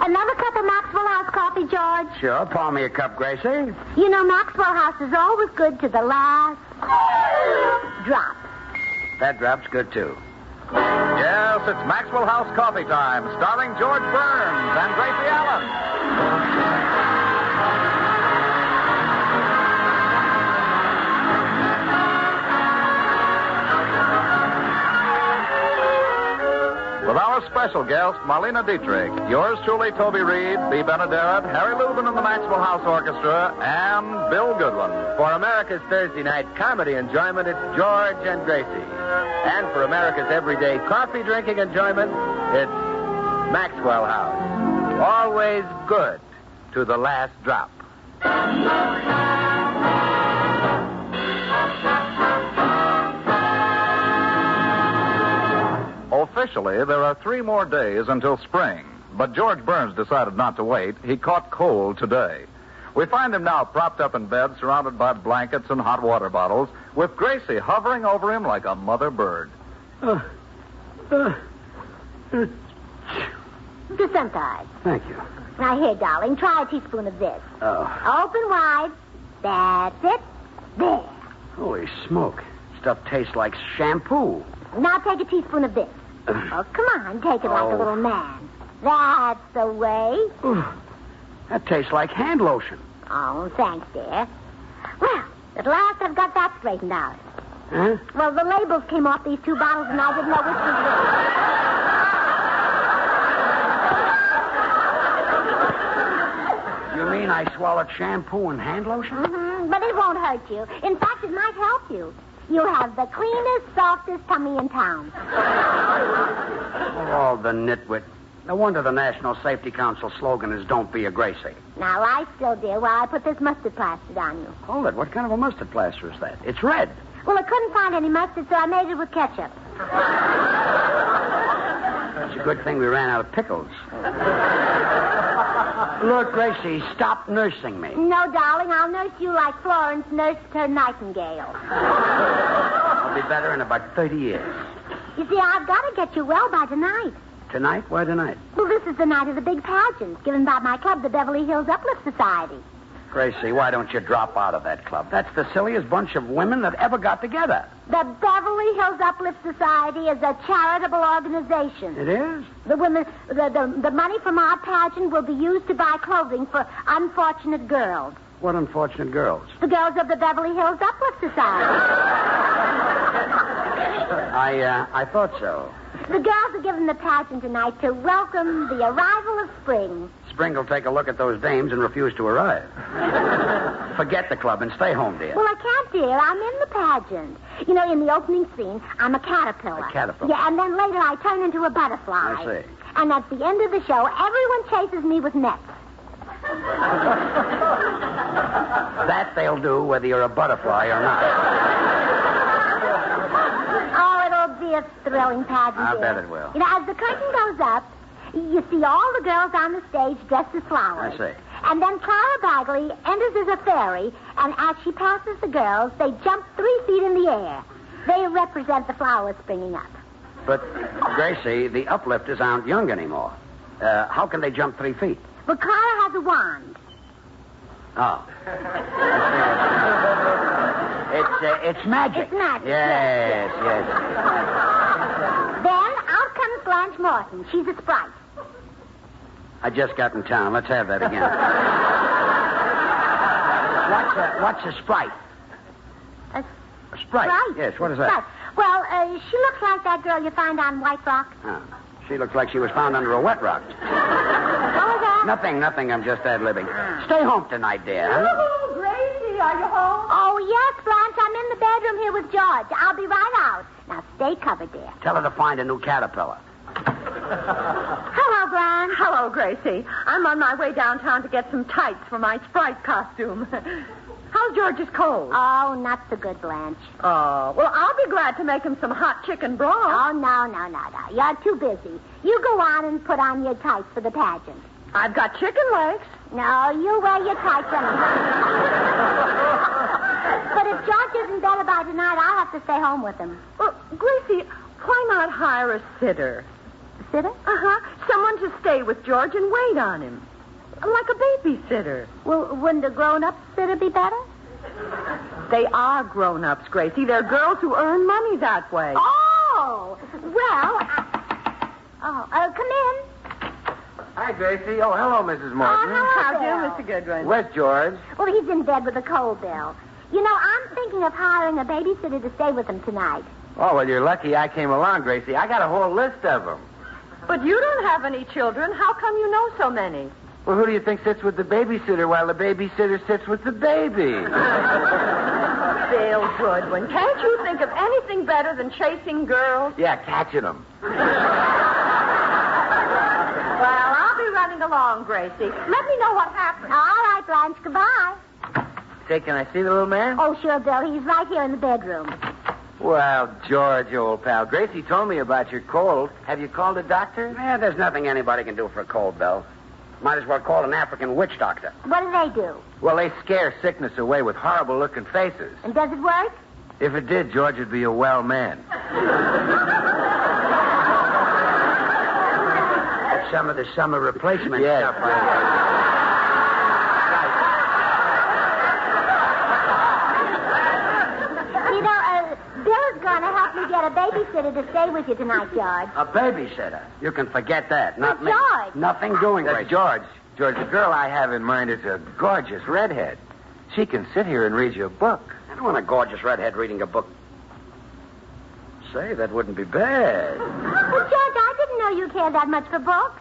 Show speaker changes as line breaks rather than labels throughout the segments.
Another cup of Maxwell House coffee, George?
Sure, pour me a cup, Gracie.
You know, Maxwell House is always good to the last drop.
That drop's good, too.
Yes, it's Maxwell House Coffee Time, starring George Burns and Gracie Allen. With our special guest, Marlene Dietrich, yours truly, Toby Reed, Bea Benaderet, Harry Lubin and the Maxwell House Orchestra, and Bill Goodwin.
For America's Thursday night comedy enjoyment, it's George and Gracie. And for America's everyday coffee drinking enjoyment, it's Maxwell House. Always good to the last drop.
Officially, there are 3 more days until spring, but George Burns decided not to wait. He caught cold today. We find him now propped up in bed, surrounded by blankets and hot water bottles, with Gracie hovering over him like a mother bird.
Gesundheit.
Thank you.
Now, here, darling, try a teaspoon of this.
Oh.
Open wide. That's it. There.
Holy smoke. Stuff tastes like shampoo.
Now take a teaspoon of this. Oh, come on, take it like a little man. That's the way.
Ooh, that tastes like hand lotion.
Oh, thanks, dear. Well, at last I've got that straightened out.
Huh?
Well, the labels came off these 2 bottles, and I didn't know which was which.
You mean I swallowed shampoo and hand lotion?
Mm-hmm, but it won't hurt you. In fact, it might help you. You have the cleanest, softest tummy in town.
Oh, the nitwit. No wonder the National Safety Council slogan is "Don't be a Gracie."
Now, lie still, dear, while I put this mustard plaster on you.
Hold it. What kind of a mustard plaster is that? It's red.
Well, I couldn't find any mustard, so I made it with ketchup.
It's a good thing we ran out of pickles. Look, Gracie, stop nursing me.
No, darling, I'll nurse you like Florence nursed her nightingale.
I'll be better in about 30 years.
You see, I've got to get you well by tonight.
Tonight? Why tonight?
Well, this is the night of the big pageant given by my club, the Beverly Hills Uplift Society.
Gracie, why don't you drop out of that club? That's the silliest bunch of women that ever got together.
The Beverly Hills Uplift Society is a charitable organization.
It is?
The women, the money from our pageant will be used to buy clothing for unfortunate girls.
What unfortunate girls?
The girls of the Beverly Hills Uplift Society.
I thought so.
The girls are given the pageant tonight to welcome the arrival of spring.
Spring will take a look at those dames and refuse to arrive. Forget the club and stay home, dear.
Well, I can't, dear. I'm in the pageant. You know, in the opening scene, I'm a caterpillar.
A caterpillar?
Yeah, and then later I turn into a butterfly.
I see.
And at the end of the show, everyone chases me with nets.
That they'll do whether you're a butterfly or not.
Oh, it'll be a thrilling pageant,
I
dear.
bet it will.
You know, as the curtain goes up, you see all the girls on the stage dressed as flowers.
I see.
And then Clara Bagley enters as a fairy, and as she passes the girls, they jump 3 feet in the air. They represent the flowers springing up.
But, Gracie, the uplifters aren't young anymore. How can they jump 3 feet?
But Clara has a wand.
Oh. It's magic.
It's magic.
Yes.
Then out comes Blanche Morton. She's a sprite.
I just got in town. Let's have that again. What's a sprite?
A
Sprite? Yes, what is that?
Sprite. Well, she looks like that girl you find on White Rock.
Oh. She looks like she was found under a wet rock.
What was that?
Nothing. I'm just ad-libbing. Stay home tonight, dear. Huh?
Oh, Gracie, are you home? Oh, yes, Blanche. I'm in the bedroom here with George. I'll be right out. Now, stay covered, dear.
Tell her to find a new caterpillar.
Hello, Blanche.
Hello, Gracie. I'm on my way downtown to get some tights for my Sprite costume. How's George's cold?
Oh, not so good, Blanche.
Oh, well, I'll be glad to make him some hot chicken broth.
Oh, no. You're too busy. You go on and put on your tights for the pageant.
I've got chicken legs.
No, you wear your tights anyhow. But if George isn't better by tonight, I'll have to stay home with him.
Well, Gracie, why not hire a sitter?
Sitter?
Uh-huh. Someone to stay with George and wait on him. Like a babysitter.
Well, wouldn't a grown-up sitter be better?
They are grown-ups, Gracie. They're girls who earn money that way.
Oh! Well, come in.
Hi, Gracie. Oh, hello, Mrs. Morton.
How do,
Bill.
Mr. Goodwin?
Where's George?
Well, he's in bed with a cold, Bill. You know, I'm thinking of hiring a babysitter to stay with him tonight.
Oh, well, you're lucky I came along, Gracie. I got a whole list of them.
But you don't have any children. How come you know so many?
Well, who do you think sits with the babysitter while the babysitter sits with the baby?
Bill Goodwin, can't you think of anything better than chasing girls?
Yeah, catching them.
Well, I'll be running along, Gracie. Let me know what happens.
All right, Blanche, goodbye.
Say, can I see the little man?
Oh, sure, Bill. He's right here in the bedroom.
Well, George, old pal, Gracie told me about your cold. Have you called a doctor?
Yeah, there's nothing anybody can do for a cold, Bill. Might as well call an African witch doctor.
What do they do?
Well, they scare sickness away with horrible-looking faces.
And does it work?
If it did, George would be a well man.
That's some of the summer replacement
Yes.
stuff. Right?
You know, Bill's going to help me get a babysitter to stay with you tonight, George.
A babysitter. You can forget that. Not
But
me.
George.
Nothing doing,
That's
Gracie.
George. George, the girl I have in mind is a gorgeous redhead. She can sit here and read you a book.
I don't want a gorgeous redhead reading a book. Say, that wouldn't be bad.
Well, George, I didn't know you cared that much for books.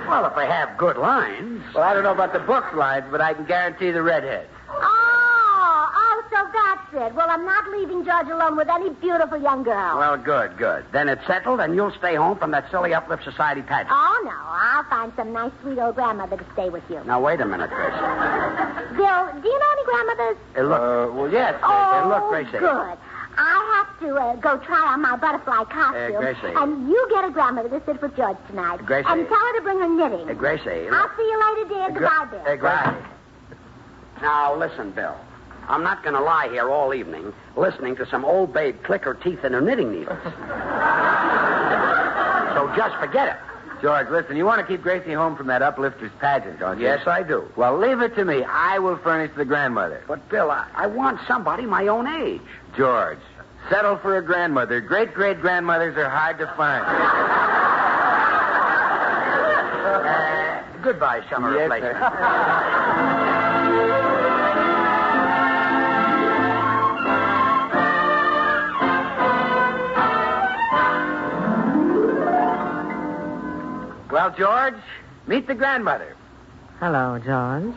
Well, if they have good lines.
Well, I don't know about the book lines, but I can guarantee the redhead.
Oh, so that's it. Well, I'm not leaving George alone with any beautiful young girl.
Well, good. Then it's settled, and you'll stay home from that silly Uplift Society pageant.
Oh, no. I'll find some nice, sweet old grandmother to stay with you.
Now, wait a minute, Gracie.
Bill, do you know any grandmothers?
Look.
Well, yes.
Oh,
Look, Gracie.
good. I have to go try on my butterfly costume.
Gracie.
And you get a grandmother to sit with George tonight.
Gracie.
And tell her to bring her knitting.
Gracie.
I'll see you later, dear. Goodbye, Bill.
Gracie. Now, listen, Bill. I'm not going to lie here all evening listening to some old babe click her teeth in her knitting needles. So just forget it.
George, listen, you want to keep Gracie home from that uplifters pageant, don't you?
Yes, I do.
Well, leave it to me. I will furnish the grandmother.
But, Bill, I want somebody my own age.
George, settle for a grandmother. Great-great-grandmothers are hard to find.
Goodbye, summer
Yes,
replacement.
Well, George, meet the grandmother.
Hello, George.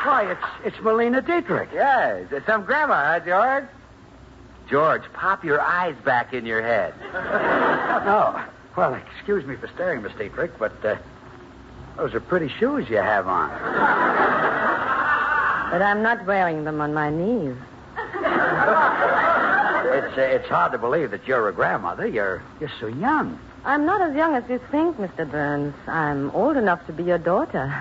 Why, it's Melina Dietrich.
Yes, it's some grandma, huh, George? George, pop your eyes back in your head.
No. Well, excuse me for staring, Miss Dietrich, but those are pretty shoes you have on.
But I'm not wearing them on my knees.
It's hard to believe that you're a grandmother. You're so young.
I'm not as young as you think, Mr. Burns. I'm old enough to be your daughter.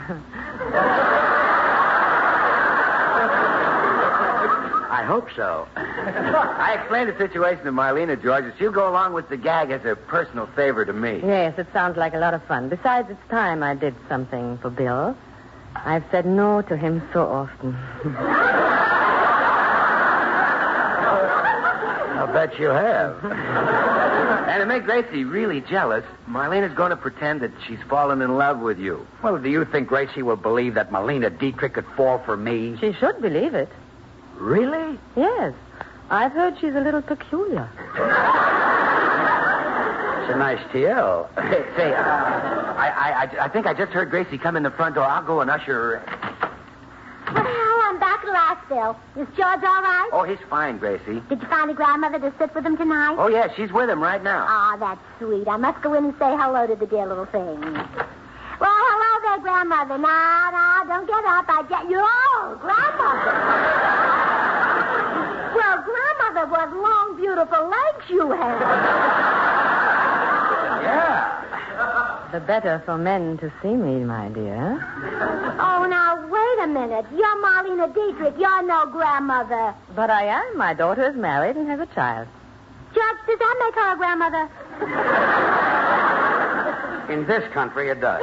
I hope so.
I explained the situation to Marlena, George, that she'll go along with the gag as a personal favor to me.
Yes, it sounds like a lot of fun. Besides, it's time I did something for Bill. I've said no to him so often.
I'll bet you have.
And to make Gracie really jealous, Marlena's going to pretend that she's fallen in love with you.
Well, do you think Gracie will believe that Melina Dietrich could fall for me?
She should believe it.
Really?
Yes. I've heard she's a little peculiar.
It's a nice TL.
Say, I think I just heard Gracie come in the front door. I'll go and usher her in.
Well, I'm back at last, Bill. Is George all right?
Oh, he's fine, Gracie.
Did you find a grandmother to sit with him tonight?
Oh, yeah, she's with him right now.
Oh, that's sweet. I must go in and say hello to the dear little thing. Well, hello there, grandmother. Now, don't get up. You're grandmother. Well, grandmother, what long, beautiful legs you have.
Yeah.
The better for men to see me, my dear.
Oh, now, wait a minute. You're Marlena Dietrich. You're no grandmother.
But I am. My daughter is married and has a child.
Judge, does that make her a grandmother?
In this country, it does.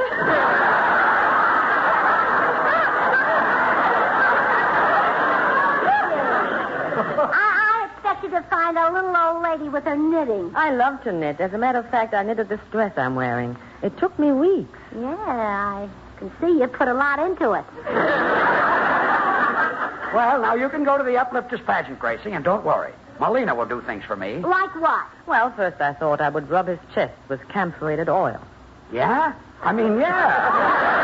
I expected to find a little old lady with her knitting.
I love to knit. As a matter of fact, I knitted this dress I'm wearing. It took me weeks.
Yeah, I can see you put a lot into it.
Well, now you can go to the Uplifters pageant, Gracie, and don't worry. Marlena will do things for me.
Like what?
Well, first I thought I would rub his chest with camphorated oil.
Yeah? I mean, yeah.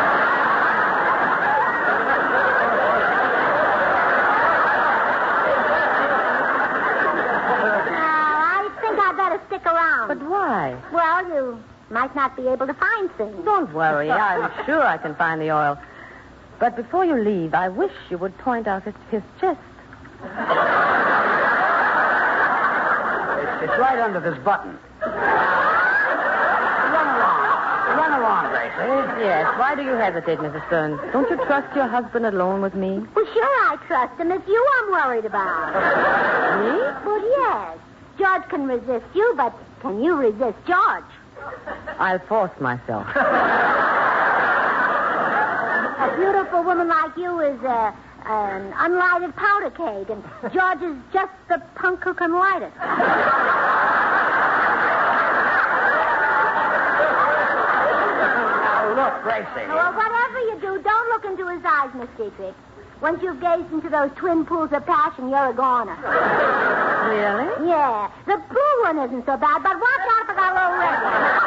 Stick around.
But why?
Well, you might not be able to find things.
Don't worry. I'm sure I can find the oil. But before you leave, I wish you would point out his chest.
It's right under this button. Run along, Gracie.
Yes. Why do you hesitate, Mrs. Stearns? Don't you trust your husband alone with me?
Well, sure I trust him. It's you I'm worried about.
Me?
Well, yes. George can resist you, but can you resist George?
I'll force myself.
A beautiful woman like you is an unlighted powder keg, and George is just the punk who can light it.
Now, look, Gracie.
Well, whatever you do, don't look into his eyes, Miss Dietrich. Once you've gazed into those twin pools of passion, you're a goner.
Really?
Yeah. The blue one isn't so bad, but watch out for that little red one.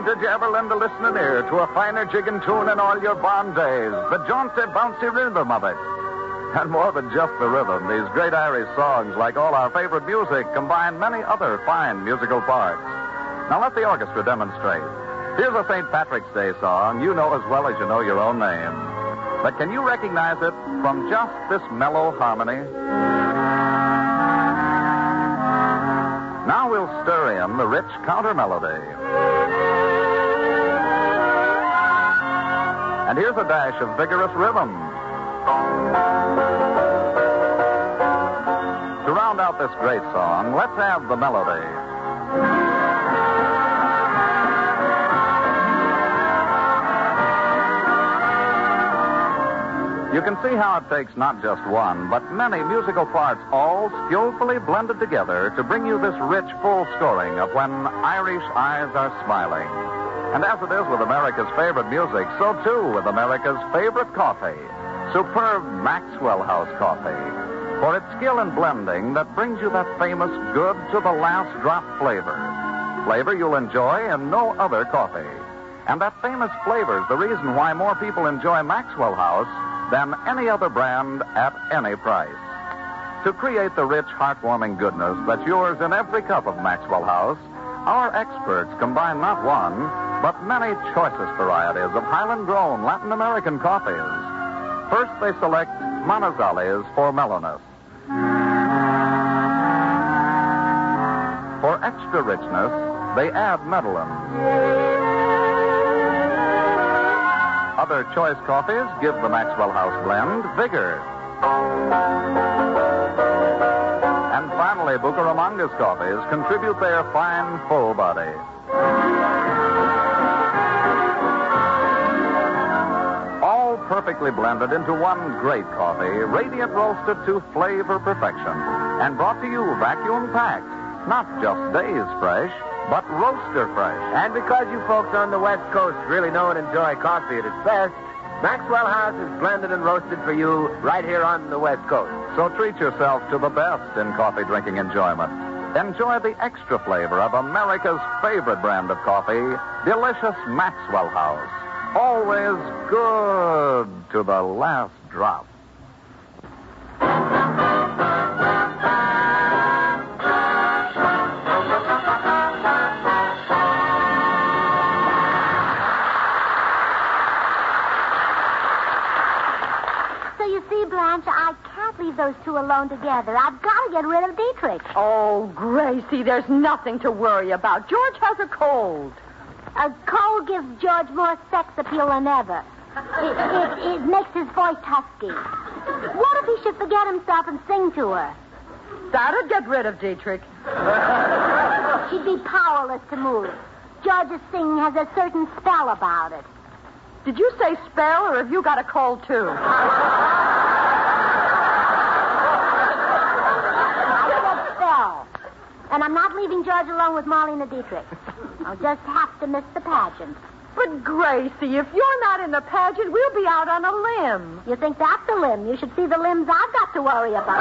Did you ever lend a listening ear to a finer jigging tune in all your barn days? The jaunty, bouncy rhythm of it. And more than just the rhythm, these great Irish songs, like all our favorite music, combine many other fine musical parts. Now let the orchestra demonstrate. Here's a St. Patrick's Day song you know as well as you know your own name. But can you recognize it from just this mellow harmony? Now we'll stir in the rich counter melody. And here's a dash of vigorous rhythm. To round out this great song, let's have the melody. You can see how it takes not just one, but many musical parts all skillfully blended together to bring you this rich, full scoring of When Irish Eyes Are Smiling. And as it is with America's favorite music, so too with America's favorite coffee, superb Maxwell House coffee. For its skill in blending that brings you that famous good to the last drop flavor. Flavor you'll enjoy in no other coffee. And that famous flavor is the reason why more people enjoy Maxwell House than any other brand at any price. To create the rich, heartwarming goodness that's yours in every cup of Maxwell House, our experts combine not one, but many choicest varieties of Highland-grown Latin American coffees. First, they select Manizales for mellowness. For extra richness, they add Medellin. Other choice coffees give the Maxwell House blend vigor. And finally, Bucaramangas coffees contribute their fine, full body. All perfectly blended into one great coffee, radiant roasted to flavor perfection, and brought to you vacuum packed. Not just days fresh, but roaster fresh.
And because you folks on the West Coast really know and enjoy coffee at its best, Maxwell House is blended and roasted for you right here on the West Coast.
So treat yourself to the best in coffee drinking enjoyment. Enjoy the extra flavor of America's favorite brand of coffee, delicious Maxwell House. Always good to the last drop.
Blanche, I can't leave those two alone together. I've got to get rid of Dietrich.
Oh, Gracie, there's nothing to worry about. George has a cold.
A cold gives George more sex appeal than ever. It makes his voice husky. What if he should forget himself and sing to her?
That'd get rid of Dietrich.
She'd be powerless to move. George's singing has a certain spell about it.
Did you say spell, or have you got a cold, too?
And I'm not leaving George alone with Marlene and Dietrich. I'll just have to miss the pageant.
But, Gracie, if you're not in the pageant, we'll be out on a limb.
You think that's a limb? You should see the limbs I've got to worry about.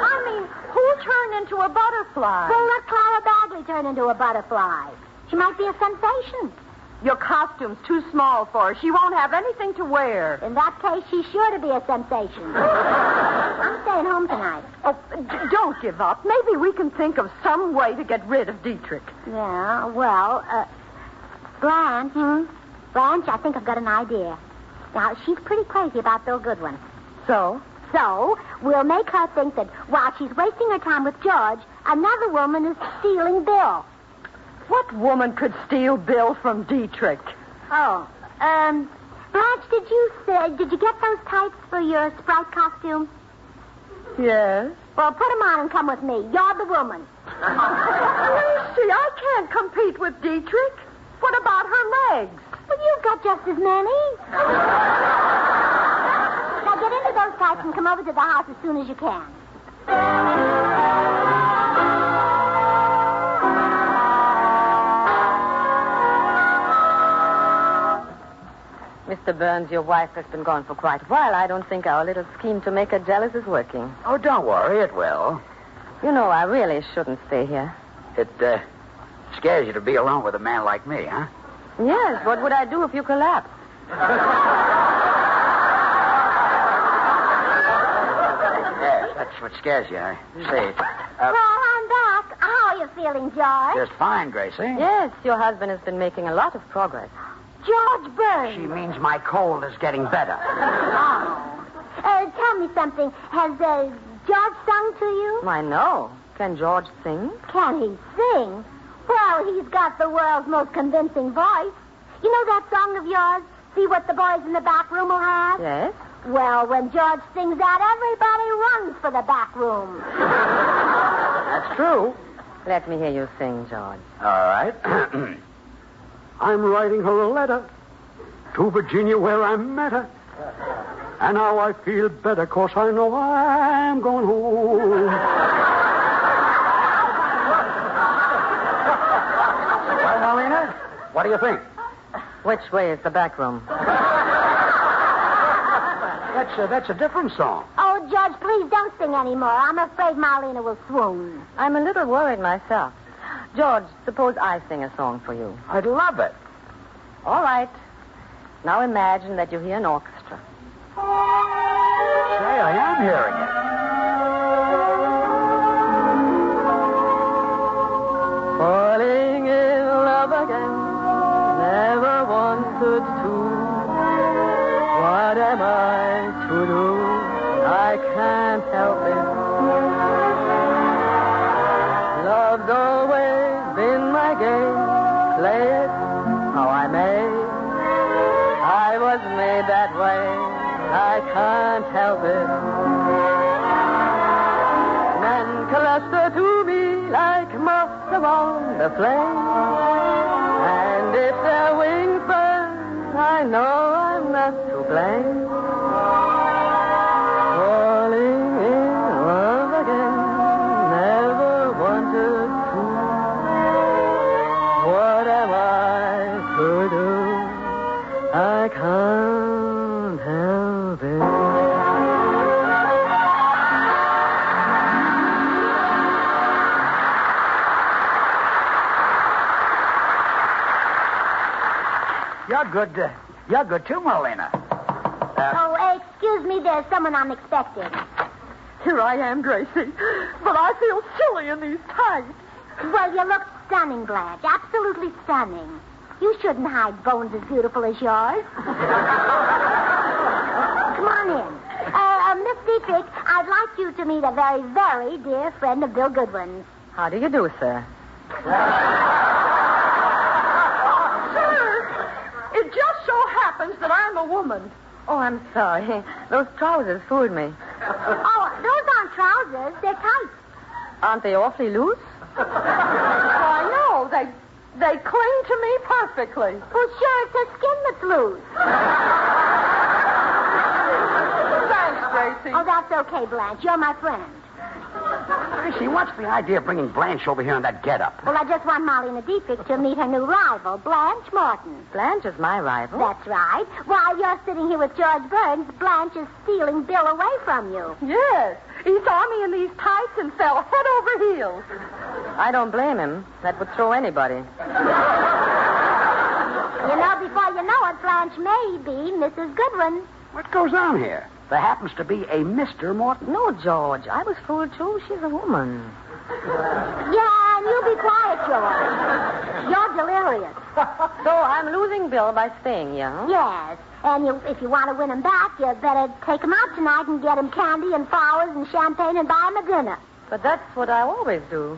I mean, who turned into a butterfly?
Well, let Clara Bagley turn into a butterfly. She might be a sensation.
Your costume's too small for her. She won't have anything to wear.
In that case, she's sure to be a sensation. I'm staying home tonight.
Oh, don't give up. Maybe we can think of some way to get rid of Dietrich.
Yeah, well, Blanche. Blanche, I think I've got an idea. Now, she's pretty crazy about Bill Goodwin.
So?
So, we'll make her think that while she's wasting her time with George, another woman is stealing Bill.
What woman could steal Bill from Dietrich?
Oh, Blanche, did you get those tights for your Sprite costume?
Yes.
Well, put them on and come with me. You're the woman.
Lucy, I can't compete with Dietrich. What about her legs?
Well, you've got just as many. Now get into those tights and come over to the house as soon as you can.
Mr. Burns, your wife has been gone for quite a while. I don't think our little scheme to make her jealous is working.
Oh, don't worry, it will.
You know, I really shouldn't stay here.
It scares you to be alone with a man like me, huh?
Yes, what would I do if you collapsed?
Yes, that's what scares you, I see.
Well, I'm back. How are you feeling, George?
Just fine, Gracie.
Yes, your husband has been making a lot of progress.
George Burns.
She means my cold is getting better.
Oh. Tell me something. Has George sung to you?
Why, no. Can George sing?
Can he sing? Well, he's got the world's most convincing voice. You know that song of yours, See What the Boys in the Back Room Will Have?
Yes.
Well, when George sings that, everybody runs for the back room.
That's true.
Let me hear you sing, George.
All right.
I'm writing her a letter to Virginia where I met her. And now I feel better 'cause I know I'm going home.
Well, Marlena, what do you think?
Which way is the back room?
That's a different song.
Oh, George, please don't sing anymore. I'm afraid Marlena will swoon.
I'm a little worried myself. George, suppose I sing a song for you.
I'd love it.
All right. Now imagine that you hear an orchestra.
Say, I am hearing it.
Falling in love again, never wanted to. What am I to do? I can't help it. Love's always been my game. Play it how I may. I was made that way. I can't help it. Men cluster to me like moths around the flame. And if their wings burn, I know I'm not to blame. Falling in love again, never wanted to. What am I to do? I can't help it.
You're good. You're good too, Marlena.
Excuse me, there's someone unexpected.
Here I am, Gracie. But I feel silly in these tights.
Well, you look stunning, Blanche. Absolutely stunning. You shouldn't hide bones as beautiful as yours. Come on in. Miss Dietrich, I'd like you to meet a very, very dear friend of Bill Goodwin's.
How do you do, sir?
Sir, it just so happens that I'm a woman.
Oh, I'm sorry. Those trousers fooled me.
Oh, those aren't trousers. They're tights.
Aren't they awfully loose?
I know. They cling to me perfectly.
Well, sure, it's her skin that's loose.
Thanks, Gracie.
Oh, that's okay, Blanche. You're my friend.
Gracie, what's the idea of bringing Blanche over here in that getup?
Well, I just want Marlene Dietrich to meet her new rival, Blanche Morton.
Blanche is my rival.
That's right. While you're sitting here with George Burns, Blanche is stealing Bill away from you.
Yes. He saw me in these tights and fell head over heels.
I don't blame him. That would throw anybody.
You know, before you know it, Blanche may be Mrs. Goodwin.
What goes on here? There happens to be a Mr. Morton.
No, George. I was fooled, too. She's a woman.
Yeah, and you be quiet, George. You're delirious.
So I'm losing Bill by staying here, huh?
Yes. And if you want to win him back, you better take him out tonight and get him candy and flowers and champagne and buy him a dinner.
But that's what I always do.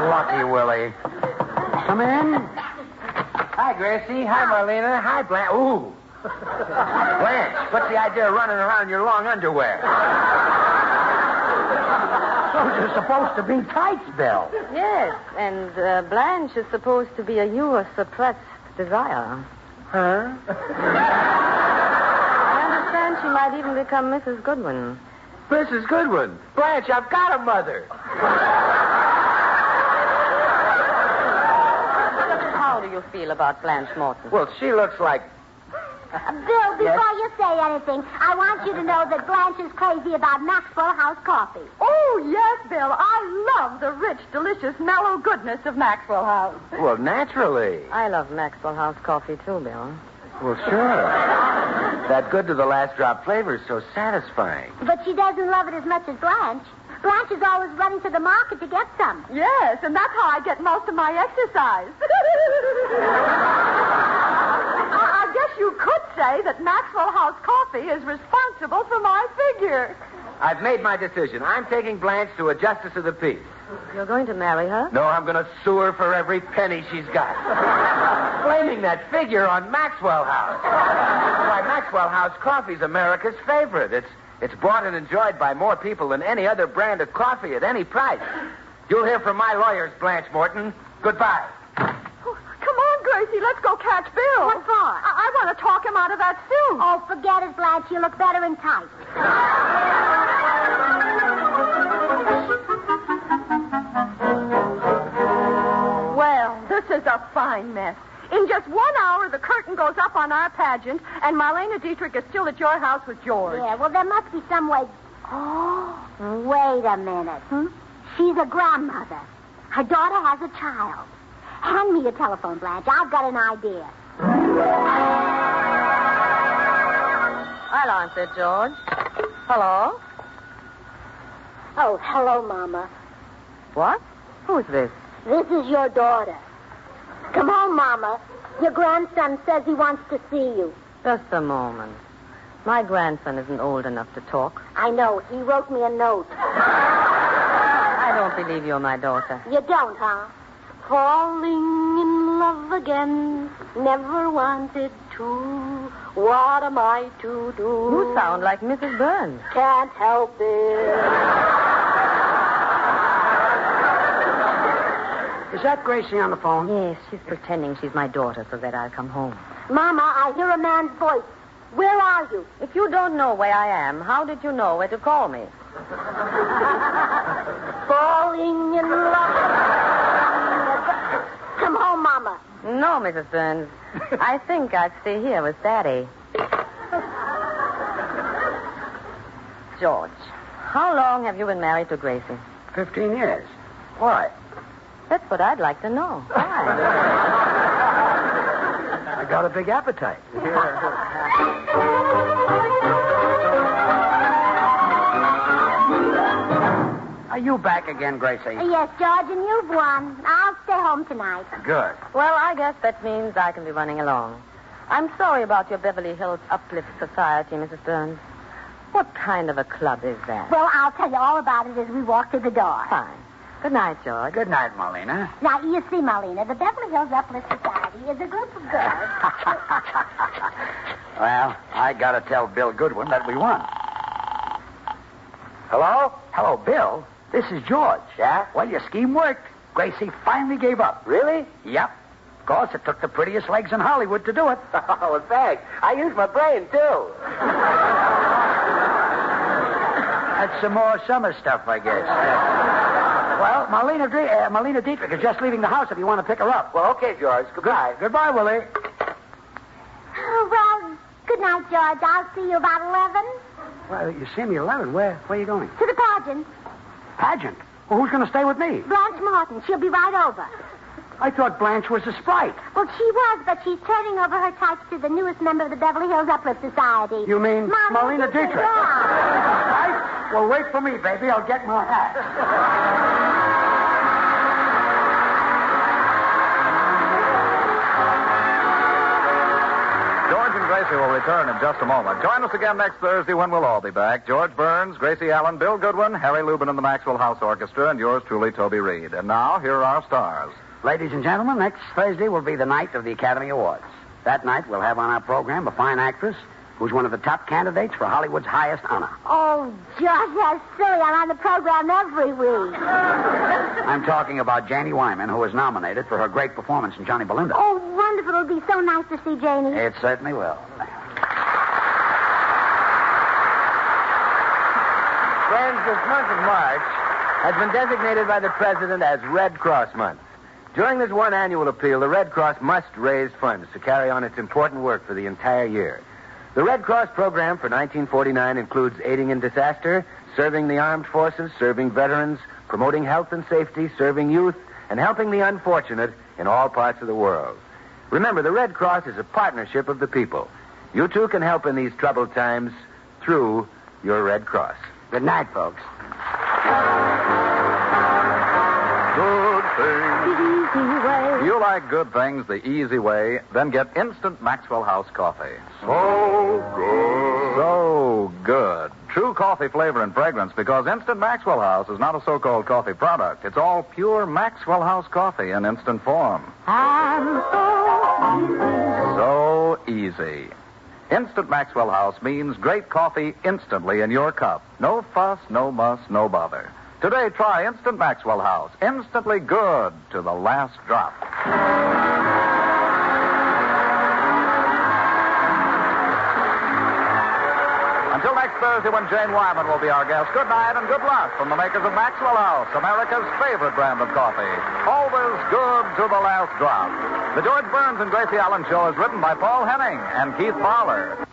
Lucky Willie. Come in.
Hi, Gracie. Hi, Marlena. Hi, Blanche. Ooh. Blanche, what's the idea of running around in your long underwear?
Those are supposed to be tights, Bill.
Yes, and Blanche is supposed to be a your suppressed desire.
Huh?
I understand she might even become Mrs. Goodwin.
Mrs. Goodwin. Blanche, I've got a mother.
How do you feel about Blanche Morton?
Well, she looks like...
Bill, before you say anything, I want you to know that Blanche is crazy about Maxwell House coffee.
Oh, yes, Bill. I love the rich, delicious, mellow goodness of Maxwell House.
Well, naturally.
I love Maxwell House coffee, too, Bill.
Well, sure. That good to the last drop flavor is so satisfying.
But she doesn't love it as much as Blanche. Blanche is always running to the market to get some.
Yes, and that's how I get most of my exercise. I guess you could say that Maxwell House coffee is responsible for my figure.
I've made my decision. I'm taking Blanche to a justice of the peace.
You're going to marry her?
No, I'm going to sue her for every penny she's got. Blaming that figure on Maxwell House. Why, Maxwell House coffee's America's favorite. It's bought and enjoyed by more people than any other brand of coffee at any price. You'll hear from my lawyers, Blanche Morton. Goodbye.
Come on, Gracie, let's go catch Bill.
What for?
I want to talk him out of that suit.
Oh, forget it, Blanche. You look better in tights.
Well, this is a fine mess. In just 1 hour, the curtain goes up on our pageant, and Marlene Dietrich is still at your house with George.
Yeah, well, there must be some way. Oh, wait a minute. She's a grandmother. Her daughter has a child. Hand me your telephone, Blanche. I've got an idea.
I'll answer, George. Hello?
Oh, hello, Mama.
What? Who's this?
This is your daughter. Come home, Mama. Your grandson says he wants to see you.
Just a moment. My grandson isn't old enough to talk.
I know. He wrote me a note.
I don't believe you're my daughter.
You don't, huh? Falling in love again. Never wanted to. What am I to do?
You sound like Mrs. Burns.
Can't help it.
Is that Gracie on the phone?
Yes, she's pretending she's my daughter so that I'll come home.
Mama, I hear a man's voice. Where are you?
If you don't know where I am, how did you know where to call me?
Falling in love. Come home, Mama.
No, Mrs. Burns. I think I'd stay here with Daddy. George, how long have you been married to Gracie?
15 years. Why?
That's what I'd like to know. Why?
got a big appetite. Are you back again, Gracie?
Yes, George, and you've won. I'll stay home tonight.
Good.
Well, I guess that means I can be running along. I'm sorry about your Beverly Hills Uplift Society, Mrs. Burns. What kind of a club is that?
Well, I'll tell you all about it as we walk to the door.
Fine. Good night, George.
Good night, Marlena.
Now, you see, Marlena, the Beverly Hills Uplift Society is a group of girls.
Well, I got to tell Bill Goodwin that we won. Hello? Hello, Bill. This is George. Yeah? Well, your scheme worked. Gracie finally gave up. Really? Yep. Of course, it took the prettiest legs in Hollywood to do it.
Oh, in fact, I used my brain, too.
That's some more summer stuff, I guess. Well, Marlena Dietrich is just leaving the house if you want to pick her up.
Well, okay, George. Goodbye.
Goodbye, Willie.
Oh, well, good night, George. I'll see you about 11.
Well, you see me 11. Where are you going?
To the pageant.
Pageant? Well, who's going to stay with me?
Blanche Morton. She'll be right over.
I thought Blanche was a sprite.
Well, she was, but she's turning over her types to the newest member of the Beverly Hills Uplift Society.
You mean Marlena Dietrich?
Yeah.
Right? Well, wait for me, baby. I'll get my hat.
George and Gracie will return in just a moment. Join us again next Thursday when we'll all be back. George Burns, Gracie Allen, Bill Goodwin, Harry Lubin and the Maxwell House Orchestra, and yours truly, Toby Reed. And now, here are our stars.
Ladies and gentlemen, next Thursday will be the night of the Academy Awards. That night, we'll have on our program a fine actress who's one of the top candidates for Hollywood's highest honor.
Oh, George, that's silly. I'm on the program every week.
I'm talking about Janie Wyman, who was nominated for her great performance in Johnny Belinda.
Oh, wonderful. It'll be so nice to see Janie.
It certainly will.
Friends, this month of March has been designated by the President as Red Cross Month. During this one annual appeal, the Red Cross must raise funds to carry on its important work for the entire year. The Red Cross program for 1949 includes aiding in disaster, serving the armed forces, serving veterans, promoting health and safety, serving youth, and helping the unfortunate in all parts of the world. Remember, the Red Cross is a partnership of the people. You too can help in these troubled times through your Red Cross.
Good night, folks.
Good things. The easy way. You like good things the easy way, then get instant Maxwell House coffee.
So good.
So good. True coffee flavor and fragrance, because Instant Maxwell House is not a so-called coffee product. It's all pure Maxwell House coffee in instant form.
I'm
So easy. Instant Maxwell House means great coffee instantly in your cup. No fuss, no muss, no bother. Today, try Instant Maxwell House. Instantly good to the last drop. Until next Thursday, when Jane Wyman will be our guest, good night and good luck from the makers of Maxwell House, America's favorite brand of coffee. Always good to the last drop. The George Burns and Gracie Allen Show is written by Paul Henning and Keith Fowler.